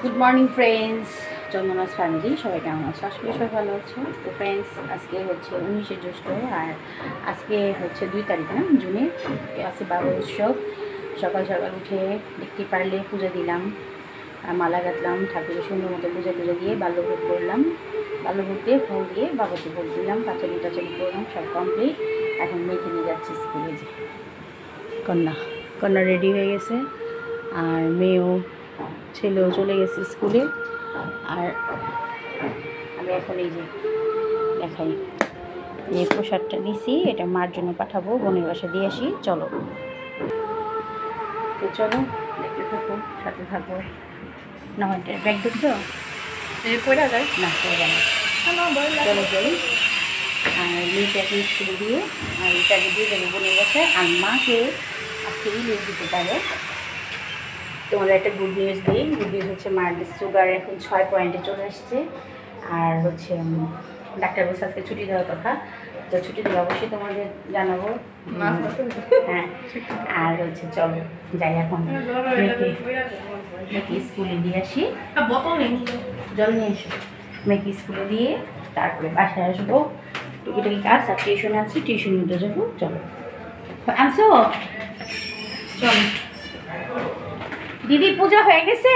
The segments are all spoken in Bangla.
गुड मर्निंग फ्रेंड्स चंदनास फैमिली सबाई केमन आछो आशा करी सबाई भालो आछो। तो फ्रेंड्स आज के होच्छे 19 ज्येष्ठ और आज के होच्छे 2 तारीख ना जूने आछे बाबा उत्सव। सकाल सकाल उठे देखते पारले पूजा दिलाम माला गाथलाम ठाकुर सुंदर मतो पूजा टूजा दिए बाल्यभोग करलाम बाल्यभोग दिए फल दिए बाबाके भोग दिलाम पाचाली टाचाली करलाम सब कमप्लीट। এখন মেয়েকে নিয়ে যাচ্ছি স্কুলে। যে কন্যা রেডি হয়ে গেছে আর মেয়েও ছেলেও চলে গেছে স্কুলে। আর আমি এখন এই যে দেখাই এই পোশাকটা নিছি, এটা মার জন্য পাঠাবো, বোনের বাসা দিয়ে আসি। চলো তো চলো দেখতে থাকো, সাথে থাকো। না ব্যাগ ঢুকছো পড়া যায় না, পড়ে যাবে। চলো চলো। আর মেয়েকে এখন স্কুলে দিয়ে আর এটাকে দিয়ে দেবো বোনের বাসায়। আর মাকে আজকে ইলিশ দিতে পারে। তোমাদের একটা গুড নিউজ দিই। গুড নিউজ হচ্ছে মার সুগার এখন 6 পয়েন্টে চলে আসছে। আর হচ্ছে ডাক্তার বলছে আজকে ছুটি দেওয়ার কথা, তো ছুটি দিলে অবশ্যই তোমাদের জানাবো। হ্যাঁ আর হচ্ছে চলো যাই এখন মেয়েকে স্কুলে দিয়ে আসি। জল নিয়ে এসো, মেয়েকে স্কুলে দিয়ে তারপরে বাসায় আসবো। টুকিটাকি কাজ আর টিউশন আছে, টিউশন নিতে যাবো। চলো আনছো, চলো। দিদি পূজা হয়ে গেছে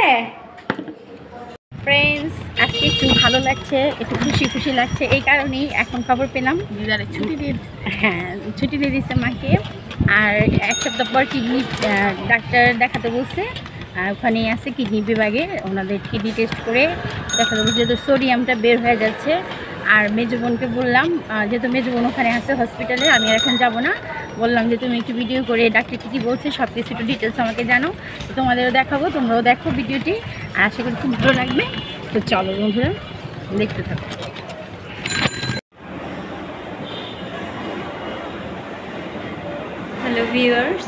ফ্রেন্ডস। আজকে একটু ভালো লাগছে, একটু খুশি খুশি লাগছে। এই কারণেই এখন খবর পেলাম ছুটি দিয়ে, হ্যাঁ ছুটি দিয়ে দিচ্ছে মাকে। আর এক সপ্তাহ পর কিডনি ডাক্তার দেখাতে বলছে, আর ওখানেই আছে কিডনি বিভাগে। ওনাদের কিডনি টেস্ট করে দেখাতে বলছে যেহেতু সোডিয়ামটা বের হয়ে যাচ্ছে। আর মেজো বোনকে বললাম, যেহেতু মেজো বোন ওখানে আছে হসপিটালে, আমি আর এখন যাবো না, বললাম যে তুমি একটু ভিডিও করে ডাক্তার কী বলছে সব কিছু একটু ডিটেলস আমাকে জানো, তোমাদেরও দেখাবো, তোমরাও দেখো ভিডিওটি। আর আশা করি খুব ভালো লাগবে। তো চলো বন্ধুরা দেখতে থাকো। হ্যালো ভিউয়ার্স,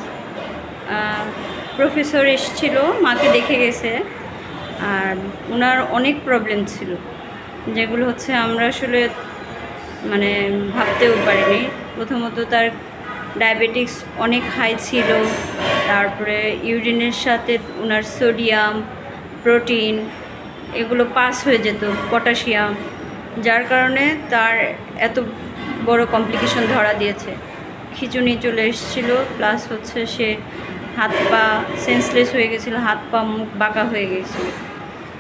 প্রফেসর এসেছিল, মাকে দেখে গেছে। আর ওনার অনেক প্রবলেম ছিল, যেগুলো হচ্ছে আমরা আসলে মানে ভাবতেও পারিনি। প্রথমত তার ডায়াবেটিক্স অনেক হাই ছিল, তারপরে ইউরিনের সাথে ওনার সোডিয়াম, প্রোটিন এগুলো পাস হয়ে যেত, পটাশিয়াম, যার কারণে তার এত বড় কমপ্লিকেশন ধরা দিয়েছে। খিঁচুনি চলে এসেছিলো, প্লাস হচ্ছে সে হাত পা সেন্সলেস হয়ে গেছিলো, হাত পা মুখ বাঁকা হয়ে গেছিলো।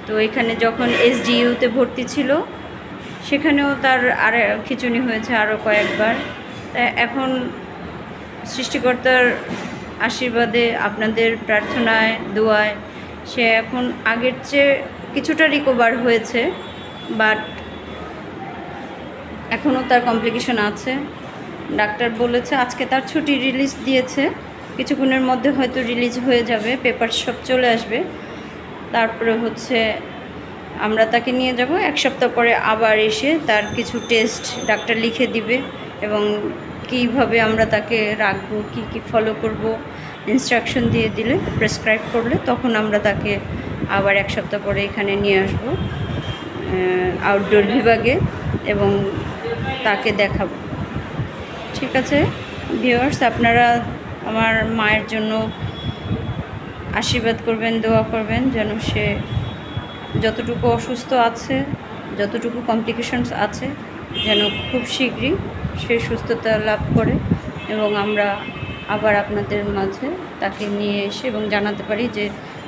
তো এখানে যখন SDU-তে ভর্তি ছিল সেখানেও তার আর খিঁচুনি হয়েছে আরও কয়েকবার। তা এখন সৃষ্টিকর্তার আশীর্বাদে, আপনাদের প্রার্থনায়, দোয়ায় সে এখন আগের চেয়ে কিছুটা রিকভার হয়েছে, বাট এখনও তার কমপ্লিকেশন আছে। ডাক্তার বলেছে আজকে তার ছুটি রিলিজ দিয়েছে, কিছুক্ষণের মধ্যে হয়তো রিলিজ হয়ে যাবে, পেপার সব চলে আসবে। তারপরে হচ্ছে আমরা তাকে নিয়ে যাব, 1 সপ্তাহ পরে আবার এসে তার কিছু টেস্ট ডাক্তার লিখে দিবে এবং কীভাবে আমরা তাকে রাখবো, কি ফলো করব, ইনস্ট্রাকশন দিয়ে দিলে, প্রেসক্রাইব করলে তখন আমরা তাকে আবার 1 সপ্তাহ পরে এখানে নিয়ে আসব আউটডোর বিভাগে এবং তাকে দেখাবো। ঠিক আছে ভিউয়ার্স, আপনারা আমার মায়ের জন্য আশীর্বাদ করবেন, দোয়া করবেন যেন সে যতটুকু অসুস্থ আছে, যতটুকু কমপ্লিকেশনস আছে, যেন খুব শীঘ্রই সে সুস্থতা লাভ করে এবং আমরা আবার আপনাদের মাঝে তাকে নিয়ে এসে এবং জানাতে পারি যে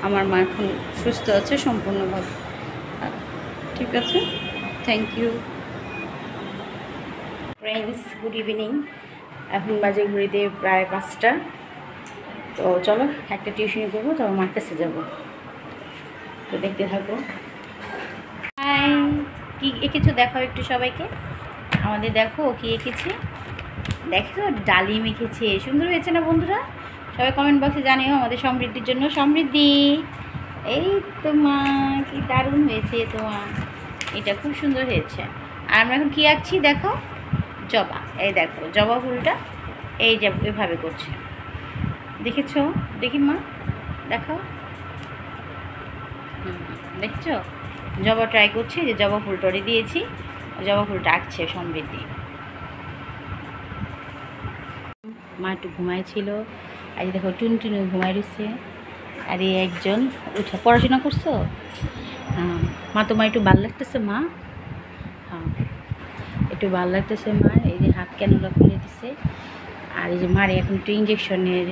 আমার মা এখন সুস্থ আছে সম্পূর্ণভাবে। ঠিক আছে, thank you friends, good evening. এখন বাজে ঘুরিতে প্রায় 5টা। তো চলো একটা টিউশনি করবো, তারপর মার কাছে যাবো। তো দেখতে থাকবো। হাই, কি এঁকেছো দেখাও একটু সবাইকে। আমাদের দেখো কি এঁকেছে, দেখো ডালিম এঁকেছে, সুন্দর হয়েছে না বন্ধুরা? সবাই কমেন্ট বক্সে জানিও আমাদের সমৃদ্ধির জন্য। সমৃদ্ধি, এই তো মা, কি দারুণ হয়েছে তোমার, এটা খুব সুন্দর হয়েছে। আর আমরা এখন কী আঁকছি দেখো, জবা। এই দেখো জবা ফুলটা এই যে এভাবে করছে, দেখেছো? দেখি মা, দেখো, দেখেছো? জবা ট্রাই করছি, যে জবা ফুল টরে দিয়েছি, জবা ফুলটা আঁকছে সমৃদ্ধি। মা একটু ঘুমাইছিল, আর দেখো টুনটুনি ঘুমাই রয়েছে, আর এই একজন উঠে। পড়াশোনা করছো? হ্যাঁ মা, তোমার একটু ভালো লাগতেছে মা? হ্যাঁ একটু ভালো লাগতেছে মা। এই যে হাত ক্যানুলা খুলে দিছে, আর এই যে মারে এখন একটু ইঞ্জেকশনের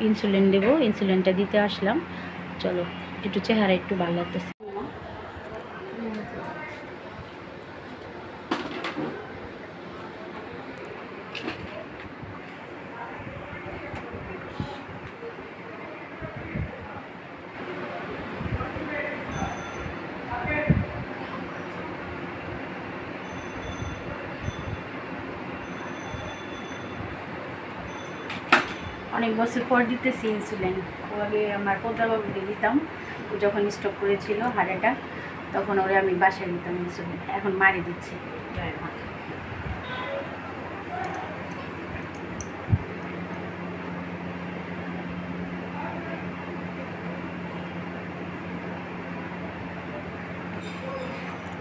ইনসুলিন দেবো, ইনসুলিনটা দিতে আসলাম। চলো, একটু চেহারা একটু ভালো লাগতেছে। অনেক বছর পর দিতেছি ইনসুলিন। ওকে আমার কোথাবাবু দিয়ে দিতাম, ও যখন স্ট্রোক করেছিল হার্ট অ্যাটাক, তখন ওরে আমি বাসায় দিতাম ইনসুলিন। এখন মারি দিচ্ছি।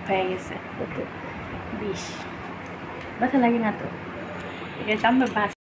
হয়ে গেছে কত 20। ব্যথা লাগে না তো? এটা হচ্ছে আমার বাস।